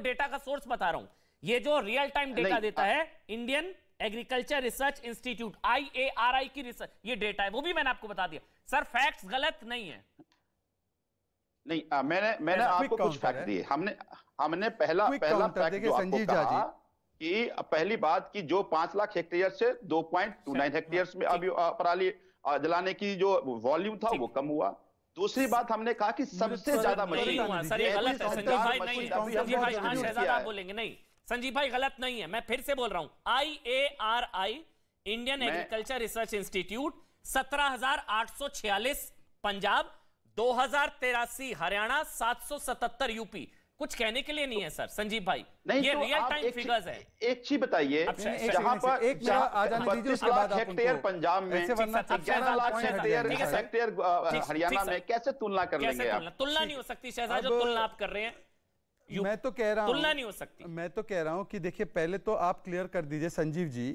Data का source बता रहा हूं, ये जो रियल टाइम डेटा देता है Indian agriculture research institute IARI की रिसर्च, ये डेटा है, वो भी मैंने आपको बता दिया सर, फैक्ट्स गलत नहीं है। नहीं मैंने आपको कुछ फैक्ट दिए। हमने पहला फैक्ट जो आपको कहा कि पहली बात कि जो 5 लाख हेक्टेयर से 2.29 हेक्टेयर में अभी पराली जलाने की जो वॉल्यूम था वो कम हुआ। दूसरी बात हमने कहा कि सबसे ज्यादा मशीन, सर ये गलत है संजीव भाई, नहीं संजीव भाई, हाँ शहजाद आप बोलेंगे, नहीं संजीव भाई गलत नहीं है, मैं फिर से बोल रहा हूं IARI Indian agriculture research institute 17,846 Punjab, 2083 Haryana, 777 UP. कुछ कहने के लिए नहीं है सर संजीव भाई, ये तो रियल टाइम फिगर्स है। एक चीज बताइए, जहां पर 32 लाख हेक्टेयर पंजाब में, 11 लाख हेक्टेयर हरियाणा में, कैसे तुलना कर लेंगे आप? तुलना नहीं हो सकती शहजाद, जो तुलना आप कर रहे हैं मैं तो कह रहा हूं तुलना नहीं हो सकती। मैं तो कह रहा हूं कि देखिए पहले तो आप क्लियर कर दीजिए संजीव जी,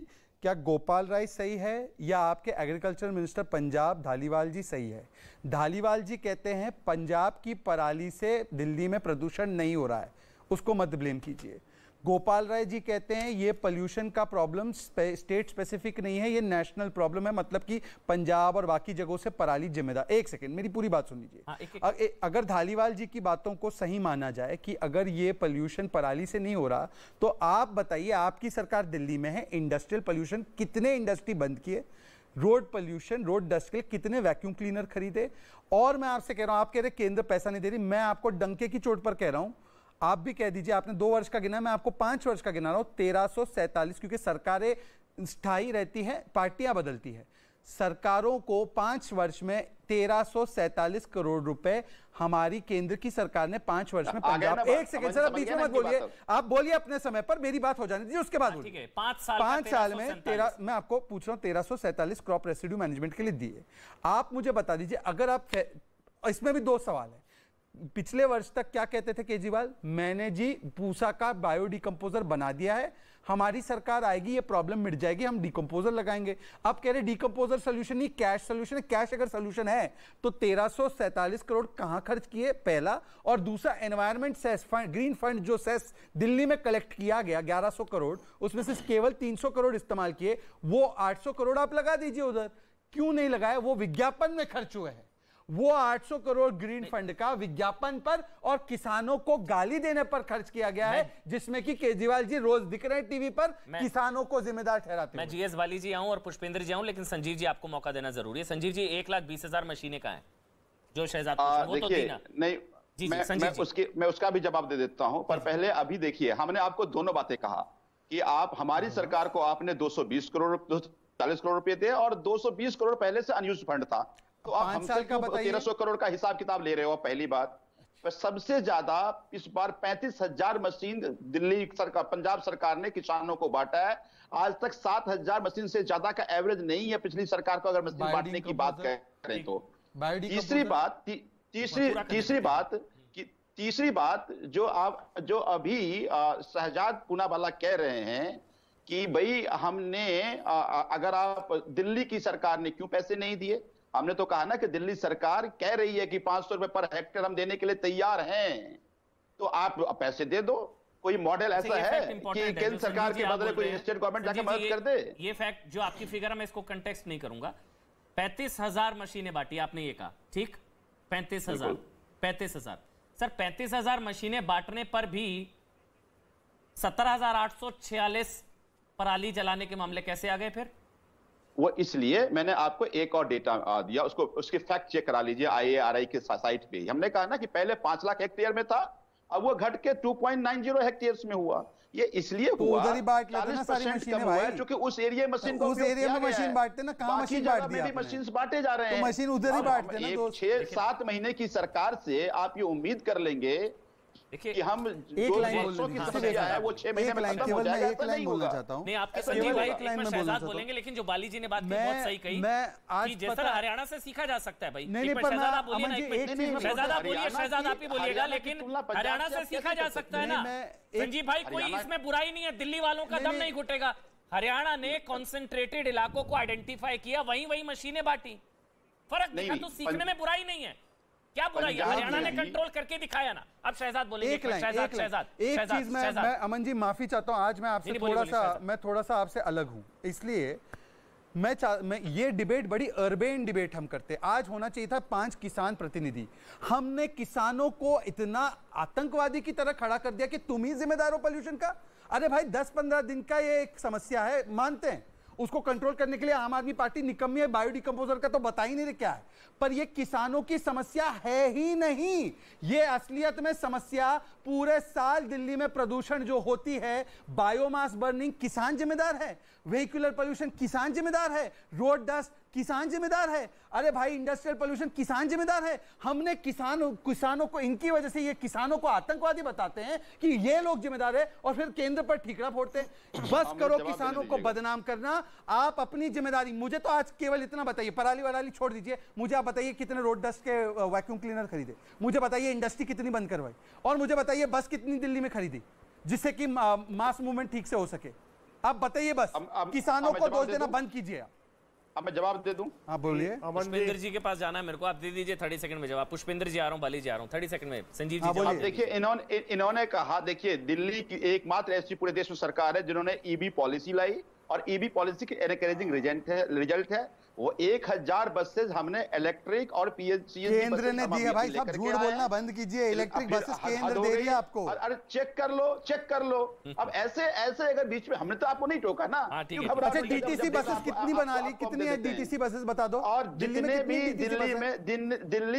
क्या गोपाल राय सही है या आपके एग्रीकल्चर मिनिस्टर पंजाब धालीवाल जी सही है? धालीवाल जी कहते हैं पंजाब की पराली से दिल्ली में प्रदूषण नहीं हो रहा है, उसको मत ब्लेम कीजिए। गोपाल राय जी कहते हैं ये पोल्यूशन का प्रॉब्लम स्टेट स्पेसिफिक नहीं है, ये नेशनल प्रॉब्लम है, मतलब कि पंजाब और बाकी जगहों से पराली जिम्मेदार। एक सेकंड मेरी पूरी बात सुन लीजिए। अगर धालीवाल जी की बातों को सही माना जाए कि अगर ये पोल्यूशन पराली से नहीं हो रहा, तो आप बताइए आपकी सरकार दिल्ली में है, इंडस्ट्रियल पोल्यूशन कितने इंडस्ट्री बंद किए, रोड पोल्यूशन, रोड डस्ट के लिए कितने वैक्यूम क्लीनर खरीदे। और मैं आपसे कह रहा हूं, आप कह रहे केंद्र पैसा नहीं दे रही, मैं आपको डंके की चोट पर कह रहा हूं, आप भी कह दीजिए, आपने 2 वर्ष का गिना, मैं आपको 5 वर्ष का गिना रहा हूं, 1347, क्योंकि सरकारें स्थायी रहती हैं, पार्टियां बदलती है, सरकारों को 5 वर्ष में 1347 करोड़ रुपए हमारी केंद्र की सरकार ने 5 वर्ष में पंजाब। एक सेकंड सर, बीच में मत बोलिए, आप बोलिए अपने समय पर, मेरी बात हो जाने दीजिए, उसके बाद बोलिए। 5 साल में मैं आपको पूछ रहा हूं 1347 क्रॉप रेसिड्यू मैनेजमेंट के लिए दिए। आप मुझे बता दीजिए, अगर आप, इसमें भी 2 सवाल है, पिछले वर्ष तक क्या कहते थे केजरीवाल, मैंने जी पूसा का बायोडिकम्पोजर बना दिया है, हमारी सरकार आएगी ये प्रॉब्लम मिट जाएगी, हम डिकम्पोजर लगाएंगे। अब कह रहे डिकम्पोजर सोल्यूशन नहीं, कैश सोल्यूशन है। कैश अगर सोल्यूशन है तो 1347 करोड़ कहां खर्च किए, पहला। और दूसरा, environment cess fund, green fund जो सेस दिल्ली में कलेक्ट किया गया 1100 करोड़, उसमें से केवल 300 करोड़ इस्तेमाल किए, वो 800 करोड़ आप लगा दीजिए उधर। क्यों नहीं लगाए? वो विज्ञापन में खर्च हुए हैं, वो 800 करोड़ ग्रीन फंड का विज्ञापन पर और किसानों को गाली देने पर खर्च किया गया है, जिसमें कि केजरीवाल जी रोज दिख रहे हैं टीवी पर किसानों को जिम्मेदार ठहराते हैं। मैं जीएस वाली जी आऊं और पुष्पेंद्र जी आऊं, लेकिन संजीव जी आपको मौका देना जरूरी है। संजीव जी 1,20,000 मशीनें कहां हैं जो शहजाद वो तो देना नहीं जी, मैं उसका भी जवाब दे देता हूं, पर पहले अभी देखिए, हमने आपको दोनों बातें कहा कि आप हमारी सरकार को आपने 220 करोड़ 240 करोड़ रुपए दिए और 220 करोड़ पहले से अनयूज्ड फंड था, तो आप हमसे 1300 करोड़ का हिसाब किताब ले रहे हो। पहली बात, पर सबसे ज्यादा इस बार 35,000 मशीन दिल्ली सरकार, पंजाब सरकार ने किसानों को बांटा है। आज तक 7,000 मशीन से ज्यादा का एवरेज नहीं है पिछली सरकार को, अगर मशीन बांटने की बात करें तो। तीसरी बात जो अभी शहजाद पूनावाला कह रहे हैं कि भाई हमने, अगर आप दिल्ली की सरकार ने क्यों पैसे नहीं दिए, हमने तो कहा ना कि दिल्ली सरकार कह रही है कि 500 रुपए पर हेक्टेयर हम देने के लिए तैयार हैं, तो आप पैसे दे दो। कोई मॉडल ऐसा है कि केंद्र सरकार के बदले कोई स्टेट गवर्नमेंट जाके मदद कर दे? ये फैक्ट जो आपकी फिगर है, मैं इसको कंटेक्स्ट नहीं करूंगा। 35,000 मशीनें बांटी आपने, ये कहा ठीक, 35,000 सर, 35,000 मशीनें बांटने पर भी 17,846 पराली जलाने के मामले कैसे आ गए फिर? वो इसलिए मैंने आपको एक और डेटा दिया, उसके फैक्ट चेक करा लीजिए IARI के साइट पे। हमने कहा ना कि पहले 5 लाख हेक्टेयर में था, अब वो घट के 2.90 हेक्टेयर्स में हुआ। ये इसलिए हुआ 40% कम हुआ है क्योंकि उस एरिया मशीन को, उस एरिया में मशीन बांटते ना, कहां मशीन बांट दिया आपने? मशीन बांटे जा रहे हैं, मशीन उधर ही बांटते ना। 6-7 महीने की सरकार से आप ये उम्मीद कर लेंगे कि हम एक लाइन वो 6 महीने में खत्म हो जाएगा, एक लाइन बोलना चाहता हूं। नहीं, आपके संजीव भाई एक लाइन में शहजाद बोलेंगे, लेकिन जो बाली जी ने बात की बहुत सही कही कि जैसा हरियाणा से सीखा जा सकता है भाई। शहजाद आप बोलिए ना, शहजाद आप बोलिए, शहजाद आप ही बोलिएगा, लेकिन हरियाणा से सीखा जा सकता है ना संजीव भाई, कोई इसमें बुराई नहीं है, दिल्ली वालों का दम नहीं घुटेगा। हरियाणा ने कॉन्सेंट्रेटेड इलाकों को आइडेंटिफाई किया, वही मशीनें बांटी, फर्क दिखा, तो सीखने में बुराई नहीं है। क्या बुराई है? हरियाणा ने कंट्रोल करके दिखाया ना। अब शहजाद बोलेंगे। एक चीज मैं अमन जी माफी चाहता हूं, आज मैं आपसे थोड़ा सा आपसे अलग हूं, इसलिए मैं ये डिबेट बड़ी अर्बेन डिबेट हम करते। आज होना चाहिए था 5 किसान प्रतिनिधि, हमने किसानों को इतना आतंकवादी की तरह खड़ा कर दिया कि तुम ही जिम्मेदार हो पोल्यूशन का। अरे भाई 10-15 दिन का ये एक समस्या है, मानते हैं, उसको कंट्रोल करने के लिए आम आदमी पार्टी निकम्मी है, बायोडिकम्पोजर का तो बता ही नहीं रहे क्या है, पर ये किसानों की समस्या है ही नहीं। ये असलियत में समस्या पूरे साल दिल्ली में प्रदूषण जो होती है, बायोमास बर्निंग किसान जिम्मेदार है, वेहिकुलर पोल्यूशन किसान जिम्मेदार है, रोड डस्ट किसान जिम्मेदार है, अरे भाई इंडस्ट्रियल पोल्यूशन किसान जिम्मेदार है। हमने किसानों को, इनकी वजह से ये किसानों को आतंकवादी बताते हैं कि ये लोग जिम्मेदार है, और फिर केंद्र पर ठीकरा फोड़ते हैं। बस करो किसानों को बदनाम करना, आप अपनी जिम्मेदारी। मुझे तो आज केवल इतना बताइए, पराली वराली छोड़ दीजिए, मुझे आप बताइए कितने रोड डस्ट के वैक्यूम क्लीनर खरीदे, मुझे बताइए इंडस्ट्री कितनी बंद करवाई, और मुझे बताइए बस कितनी दिल्ली में खरीदी जिससे कि मास मूवमेंट ठीक से हो सके। आप बताइए, बस किसानों को दोष देना बंद कीजिए। अब मैं जवाब दे दूं? आप बोलिए। पुष्पेंद्र जी के पास जाना है मेरे को, आप दे दीजिए 30 सेकंड में जवाब। पुष्पेंद्र जी आ रहा हूं, बाली जी आ रहा हूं, 30 सेकंड में। संजीव जी जवाब। देखिए इन्होंने कहा, देखिए दिल्ली की एकमात्र ऐसी पूरे देश में सरकार है जिन्होंने ईबी पॉलिसी लाई, और ईबी पॉलिसी की एनकरेजिंग रिजल्ट है वो 1000 बसेस हमने इलेक्ट्रिक और सीएनजी केंद्र ने दी है। भाई साहब झूठ बोलना बंद कीजिए, इलेक्ट्रिक बसेस केंद्र दे रही है आपको। अरे चेक कर लो। अब ऐसे अगर बीच में, हमने तो आपको नहीं टोका ना। अच्छा डीटीसी बसेस कितनी बना ली, कितनी है डीटीसी बसेस बता दो। और दिल्ली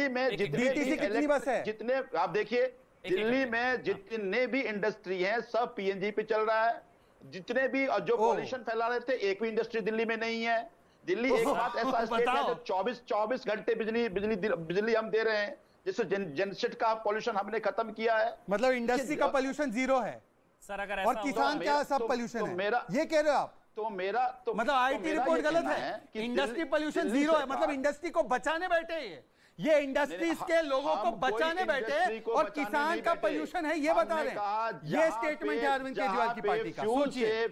में डीटीसी कितनी बस है, जितने आप देखिए दिल्ली में जितने भी इंडस्ट्री है सब पीएनजी पे चल रहा है। जितने भी जो पॉल्यूशन फैला रहे थे, एक भी इंडस्ट्री दिल्ली में नहीं है। दिल्ली एक बात ऐसा स्टेट है जो 24 घंटे बिजली हम दे रहे हैं, जिससे जनसेट का पॉल्यूशन हमने खत्म किया है। मतलब इंडस्ट्री का पॉल्यूशन 0 है सर, अगर और किसान क्या सब पॉल्यूशन है, ये कह रहे हो आप? तो मतलब आईटी रिपोर्ट गलत है, इंडस्ट्री पॉल्यूशन 0 है, मतलब इंडस्ट्री को बचाने बैठे ये इंडस्ट्रीज के लोगों को बचाने बैठे, और किसान का पोल्यूशन है ये बता रहे हैं। ये स्टेटमेंट है अरविंद केजरीवाल की पार्टी का। सोचिए,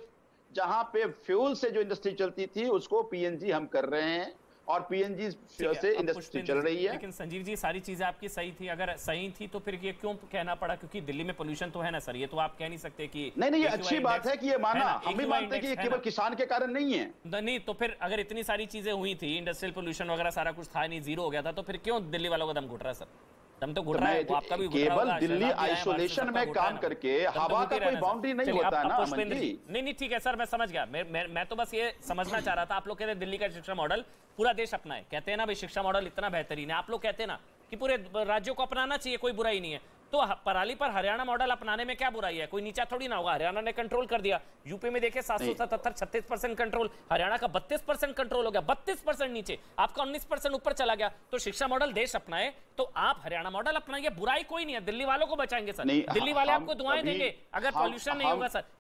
जहां पे फ्यूल से जो इंडस्ट्री चलती थी उसको पीएनजी हम कर रहे हैं, और पीएनजी से इंडस्ट्री चल रही है। लेकिन संजीव जी सारी चीजें आपकी सही थी, अगर सही थी तो फिर ये क्यों कहना पड़ा? क्योंकि दिल्ली में पोल्यूशन तो है ना सर, ये तो आप कह नहीं सकते कि नहीं, ये अच्छी बात है कि ये माना, हम भी मानते हैं कि ये केवल किसान के कारण नहीं है। नहीं तो फिर अगर इतनी सारी चीजें हुई थी, इंडस्ट्रियल पोल्यूशन वगैरह सारा कुछ था नहीं, 0 हो गया था, तो फिर क्यों दिल्ली वालों का दम घुट रहा है सर? दम तो घुट रहा है, आपका भी केवल दिल्ली आइसोलेशन में काम करके हवा का कोई बाउंड्री नहीं होता ना। नहीं ठीक है सर, मैं समझ गया। मैं तो बस ये समझना चाह रहा था, आप लोग कहते हैं दिल्ली का शिक्षा मॉडल पूरा देश अपनाए, कहते हैं ना भाई शिक्षा मॉडल इतना बेहतरीन है, आप लोग कहते हैं ना कि पूरे राज्यों को अपनाना चाहिए, कोई बुराई नहीं है, तो पराली पर हरियाणा मॉडल अपनाने में क्या बुराई है? कोई नीचा थोड़ी ना होगा, हरियाणा ने कंट्रोल कर दिया। यूपी में देखिए 777 36% कंट्रोल, हरियाणा का 32% कंट्रोल हो गया, 32% नीचे, आपका 19% ऊपर चला गया। तो शिक्षा मॉडल देश अपनाए तो आप हरियाणा मॉडल अपनाइए, बुराई कोई नहीं है, दिल्ली वालों को बचाएंगे सर। दिल्ली वाले आपको दुआएं देंगे अगर पॉल्यूशन नहीं होगा सर।